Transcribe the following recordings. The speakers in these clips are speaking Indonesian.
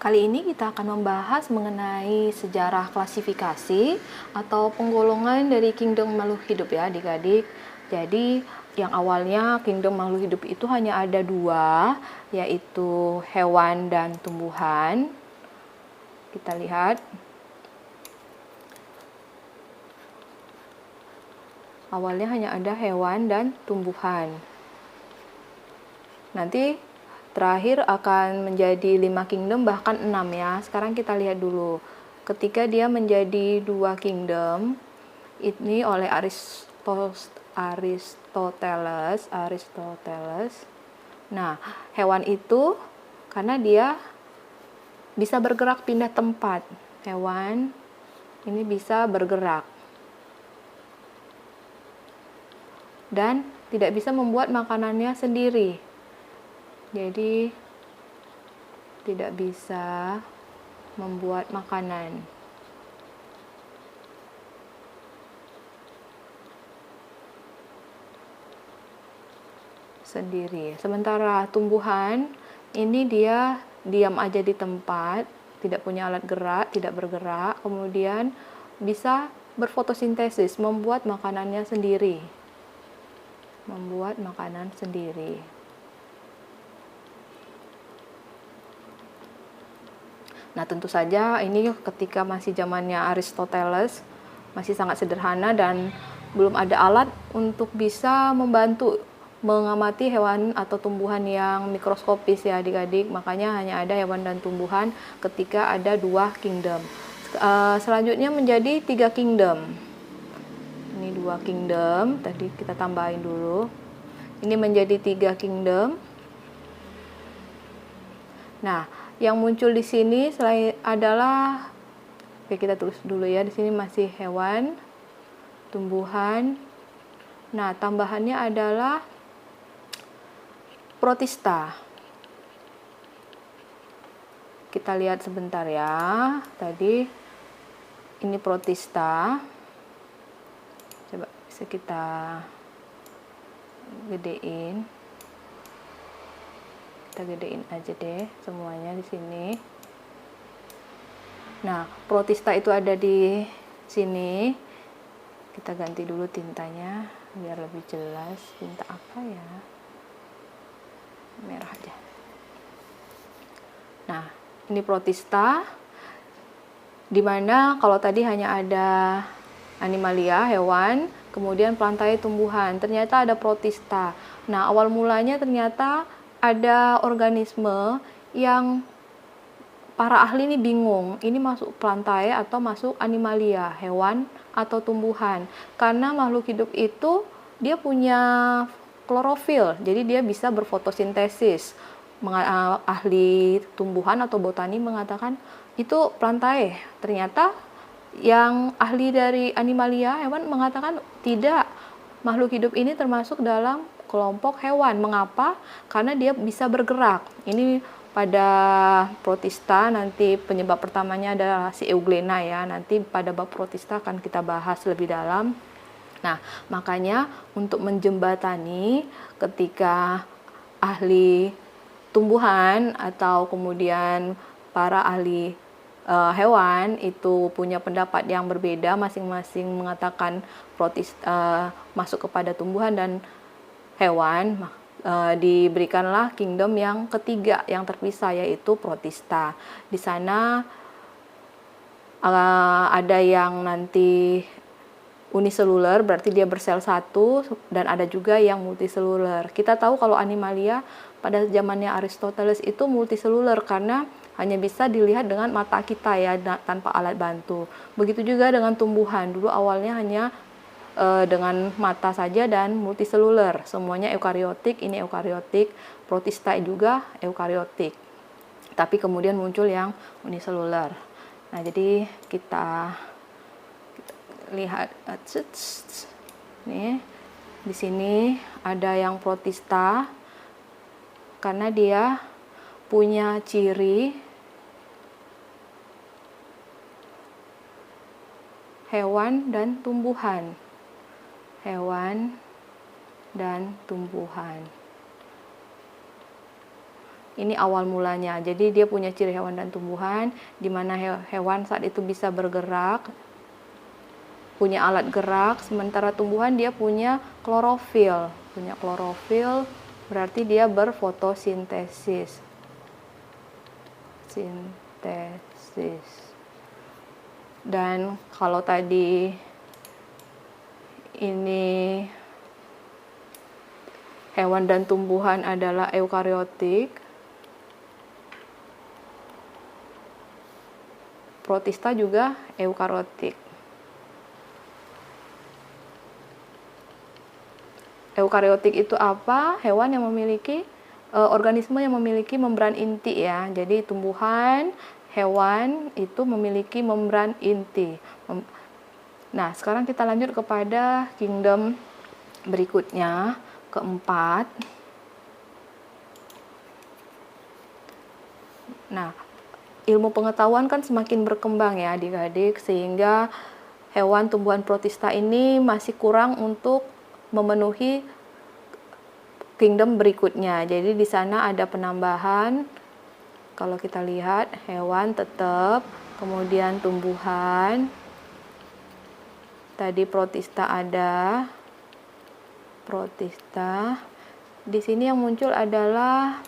Kali ini kita akan membahas mengenai sejarah klasifikasi atau penggolongan dari kingdom makhluk hidup ya adik-adik. Jadi yang awalnya kingdom makhluk hidup itu hanya ada dua, yaitu hewan dan tumbuhan. Kita lihat. Awalnya hanya ada hewan dan tumbuhan. Nanti terakhir akan menjadi 5 kingdom bahkan 6 ya. Sekarang kita lihat dulu. Ketika dia menjadi 2 kingdom, ini oleh Aristoteles. Nah, hewan itu karena dia bisa bergerak pindah tempat. Hewan ini bisa bergerak. Dan tidak bisa membuat makanannya sendiri. Jadi tidak bisa membuat makanan. Sendiri. Sementara tumbuhan ini dia diam aja di tempat, tidak punya alat gerak, tidak bergerak, kemudian bisa berfotosintesis, membuat makanannya sendiri. Nah, tentu saja ini ketika masih zamannya Aristoteles, masih sangat sederhana dan belum ada alat untuk bisa membantu mengamati hewan atau tumbuhan yang mikroskopis ya adik-adik. Makanya hanya ada hewan dan tumbuhan ketika ada 2 kingdom. Selanjutnya menjadi 3 kingdom. Ini 2 kingdom, tadi kita tambahin dulu. Ini menjadi 3 kingdom. Nah, yang muncul di sini selain adalah, oke kita tulis dulu ya, di sini masih hewan, tumbuhan. Nah, tambahannya adalah protista. Kita lihat sebentar ya. Tadi ini protista. Coba bisa kita gedein. Kita gedein aja deh semuanya di sini. Nah, protista itu ada di sini. Kita ganti dulu tintanya biar lebih jelas. Tinta apa ya? Merah aja. Nah, ini protista. Dimana kalau tadi hanya ada animalia, hewan, kemudian plantae tumbuhan. Ternyata ada protista. Nah, awal mulanya ternyata ada organisme yang para ahli ini bingung, ini masuk plantae atau masuk animalia, hewan atau tumbuhan. Karena makhluk hidup itu dia punya klorofil, jadi dia bisa berfotosintesis. Ahli tumbuhan atau botani mengatakan itu plantae. Ternyata yang ahli dari animalia, hewan, mengatakan tidak, makhluk hidup ini termasuk dalam kelompok hewan. Mengapa? Karena dia bisa bergerak. Ini pada protista, nanti penyebab pertamanya adalah si Euglena ya. Nanti pada bab protista akan kita bahas lebih dalam. Nah, makanya untuk menjembatani ketika ahli tumbuhan atau kemudian para ahli hewan itu punya pendapat yang berbeda, masing-masing mengatakan masuk kepada tumbuhan dan hewan, diberikanlah kingdom yang ketiga yang terpisah, yaitu protista. Di sana ada yang nanti uniseluler, berarti dia bersel satu, dan ada juga yang multiseluler. Kita tahu kalau animalia pada zamannya Aristoteles itu multiseluler karena hanya bisa dilihat dengan mata kita ya, tanpa alat bantu. Begitu juga dengan tumbuhan, dulu awalnya hanya dengan mata saja dan multiseluler. Semuanya eukariotik, ini eukariotik, protista juga eukariotik. Tapi kemudian muncul yang uniseluler. Nah, jadi kita lihat nih, di sini ada yang protista karena dia punya ciri hewan dan tumbuhan. Ini awal mulanya. Jadi dia punya ciri hewan dan tumbuhan, di mana hewan saat itu bisa bergerak, punya alat gerak, sementara tumbuhan dia punya klorofil. Punya klorofil berarti dia berfotosintesis. Sintesis. Dan kalau tadi ini hewan dan tumbuhan adalah eukariotik, protista juga eukariotik. Eukariotik itu apa? Hewan yang memiliki organisme yang memiliki membran inti ya. Jadi tumbuhan, hewan itu memiliki membran inti. Nah, sekarang kita lanjut kepada kingdom berikutnya, keempat. Nah, ilmu pengetahuan kan semakin berkembang ya adik-adik, sehingga hewan tumbuhan protista ini masih kurang untuk memenuhi kingdom berikutnya. Jadi di sana ada penambahan. Kalau kita lihat hewan tetap, kemudian tumbuhan. Tadi protista ada. Protista. Di sini yang muncul adalah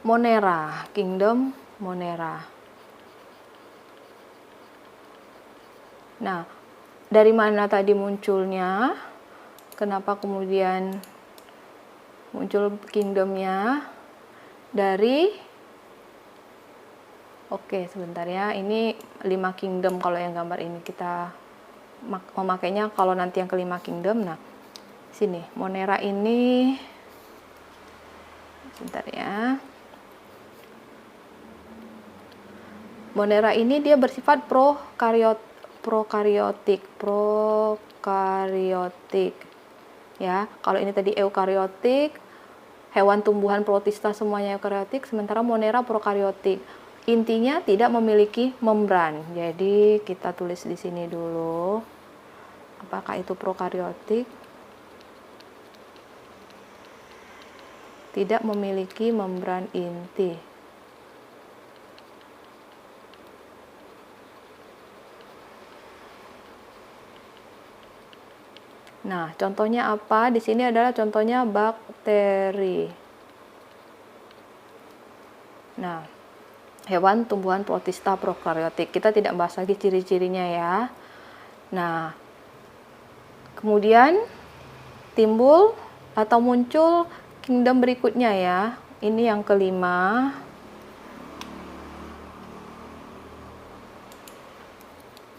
Monera, kingdom Monera. Nah, dari mana tadi munculnya? Kenapa kemudian muncul kingdomnya? Oke, sebentar ya. Ini 5 kingdom kalau yang gambar ini. Kita memakainya kalau nanti yang kelima kingdom. Nah, sini Monera ini, sebentar ya. Monera ini dia bersifat prokariotik. Ya, kalau ini tadi eukariotik, hewan tumbuhan protista semuanya eukariotik, sementara Monera prokariotik. Intinya tidak memiliki membran. Jadi kita tulis di sini dulu. Apakah itu prokariotik? Tidak memiliki membran inti. Nah, contohnya apa? Di sini adalah contohnya bakteri. Nah, hewan tumbuhan protista prokariotik. Kita tidak bahas lagi ciri-cirinya ya. Nah, kemudian timbul atau muncul kingdom berikutnya ya. Ini yang kelima.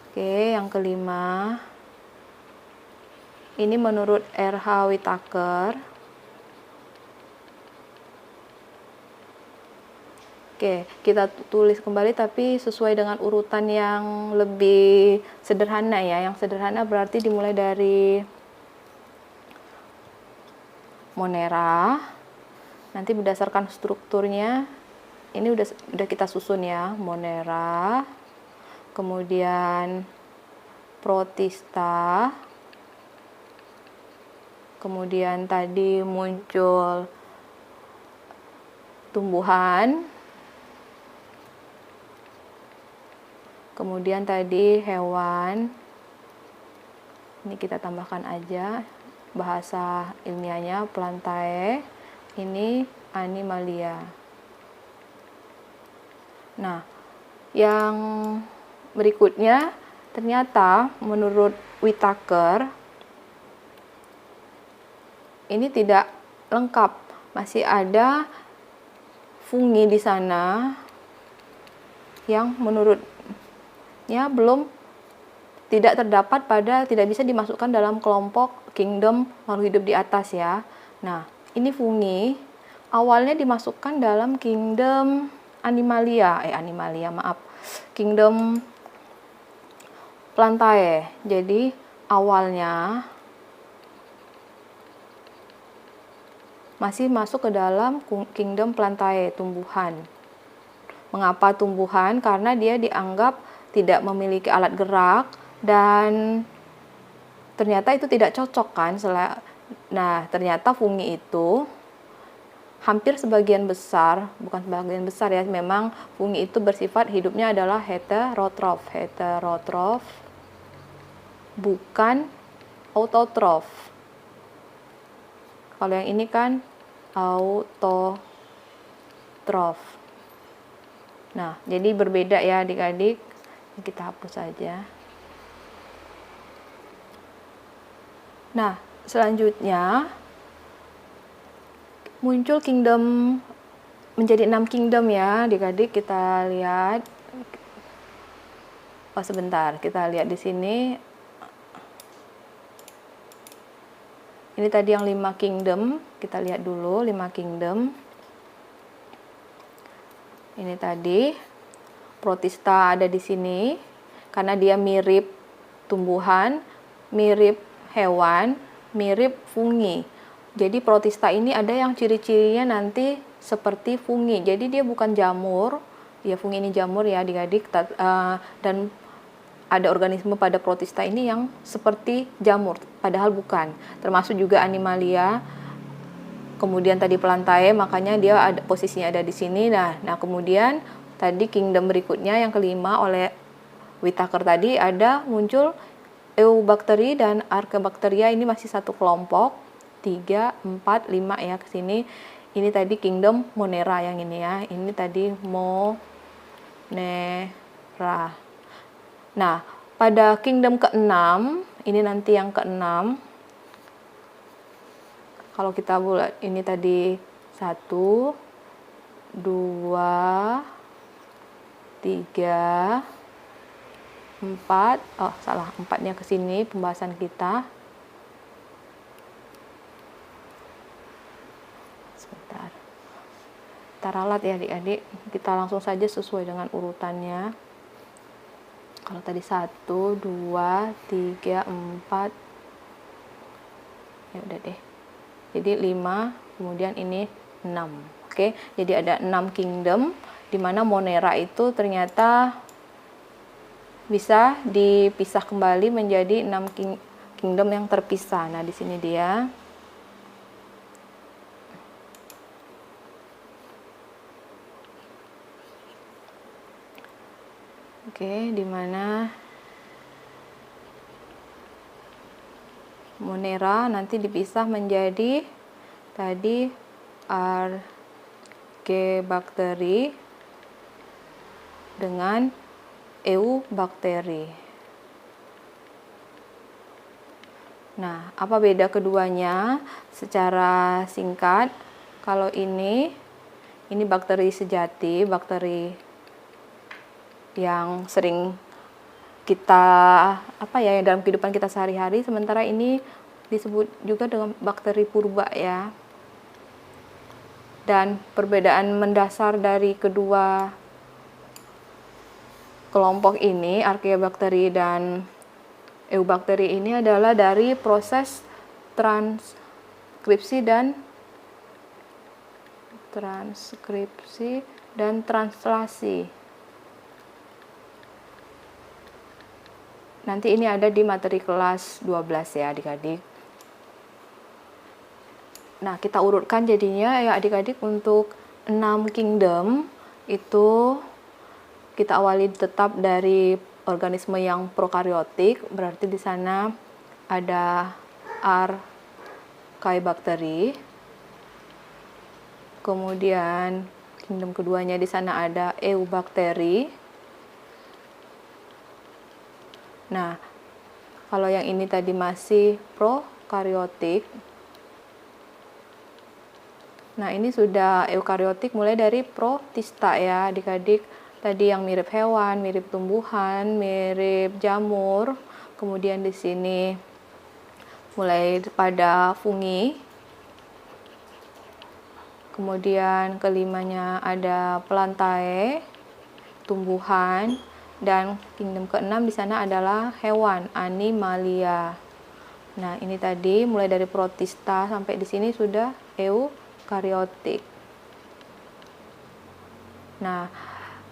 Oke, yang kelima. Ini menurut R.H. Whitaker. Oke, kita tulis kembali tapi sesuai dengan urutan yang lebih sederhana ya. Yang sederhana berarti dimulai dari Monera. Nanti berdasarkan strukturnya, ini udah kita susun ya. Monera, kemudian protista, kemudian tadi muncul tumbuhan, kemudian tadi hewan. Ini kita tambahkan aja bahasa ilmiahnya, Plantae. Ini Animalia. Nah, yang berikutnya ternyata menurut Whitaker ini tidak lengkap, masih ada fungi di sana yang menurutnya tidak bisa dimasukkan dalam kelompok kingdom makhluk hidup di atas ya. Nah, ini fungi awalnya dimasukkan dalam kingdom kingdom Plantae. Jadi awalnya masih masuk ke dalam kingdom Plantae, tumbuhan. Mengapa tumbuhan? Karena dia dianggap tidak memiliki alat gerak dan ternyata itu tidak cocok kan. Nah, ternyata fungi itu hampir sebagian besar, bukan sebagian besar ya, memang fungi itu bersifat hidupnya adalah heterotrof. Heterotrof, bukan autotrof. Kalau yang ini kan autotrof. Nah, jadi berbeda ya adik-adik. Kita hapus saja. Nah, selanjutnya muncul kingdom, menjadi 6 kingdom ya adik-adik. Kita lihat. Oh, sebentar, kita lihat di sini. Ini tadi yang 5 kingdom, kita lihat dulu 5 kingdom. Ini tadi protista ada di sini karena dia mirip tumbuhan, mirip hewan, mirip fungi. Jadi protista ini ada yang ciri-cirinya nanti seperti fungi. Jadi dia bukan jamur, ya fungi ini jamur ya adik-adik, dan ada organisme pada protista ini yang seperti jamur, padahal bukan. Termasuk juga animalia. Kemudian tadi pelantae, makanya dia ada posisinya ada di sini. Nah, kemudian tadi kingdom berikutnya yang kelima oleh Whittaker tadi ada muncul Eubacteri dan Archaebacteria. Ini masih satu kelompok, 3, 4, 5 ya ke sini. Ini tadi kingdom Monera yang ini ya. Ini tadi Monera. Nah, pada kingdom ke-6, ini nanti yang ke-6. Kalau kita buat ini tadi 1, 2, 3, 4. Oh, salah, 4-nya ke sini pembahasan kita. Sebentar. Kita ralat ya adik-adik. Kita langsung saja sesuai dengan urutannya. Kalau tadi 1, 2, 3, 4. Ya udah deh. Jadi 5, kemudian ini 6. Oke, jadi ada 6 kingdom, di mana Monera itu ternyata bisa dipisah kembali menjadi 6 kingdom yang terpisah. Nah, di sini dia. Oke, di mana Monera nanti dipisah menjadi tadi Archaebakteri dengan Eubakteri. Nah, apa beda keduanya? Secara singkat, kalau ini bakteri sejati, bakteri yang sering kita dalam kehidupan kita sehari-hari, sementara ini disebut juga dengan bakteri purba ya. Dan perbedaan mendasar dari kedua kelompok ini, Archaebakteri dan Eubakteri ini adalah dari proses transkripsi dan translasi. Nanti ini ada di materi kelas 12 ya adik-adik. Nah, kita urutkan jadinya ya adik-adik untuk 6 kingdom itu kita awali tetap dari organisme yang prokaryotik, berarti di sana ada Archaebakteri. Kemudian kingdom keduanya di sana ada Eubakteri. Nah, kalau yang ini tadi masih prokaryotik. Nah, ini sudah eukaryotik mulai dari protista ya adik-adik. Tadi yang mirip hewan, mirip tumbuhan, mirip jamur. Kemudian di sini mulai pada fungi. Kemudian kelimanya ada pelantae, tumbuhan. Dan kingdom ke-6 di sana adalah hewan, animalia. Nah, ini tadi mulai dari protista sampai di sini sudah eukaryotik. Nah,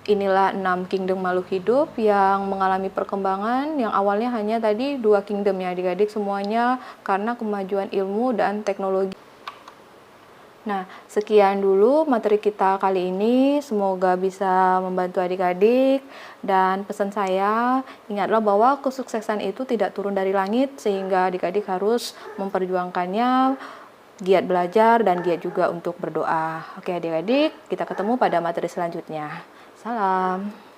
inilah 6 kingdom makhluk hidup yang mengalami perkembangan yang awalnya hanya tadi 2 kingdom ya adik-adik, semuanya karena kemajuan ilmu dan teknologi. Nah, sekian dulu materi kita kali ini. Semoga bisa membantu adik-adik. Dan pesan saya, ingatlah bahwa kesuksesan itu tidak turun dari langit, sehingga adik-adik harus memperjuangkannya, giat belajar dan giat juga untuk berdoa. Oke adik-adik, kita ketemu pada materi selanjutnya. Salam.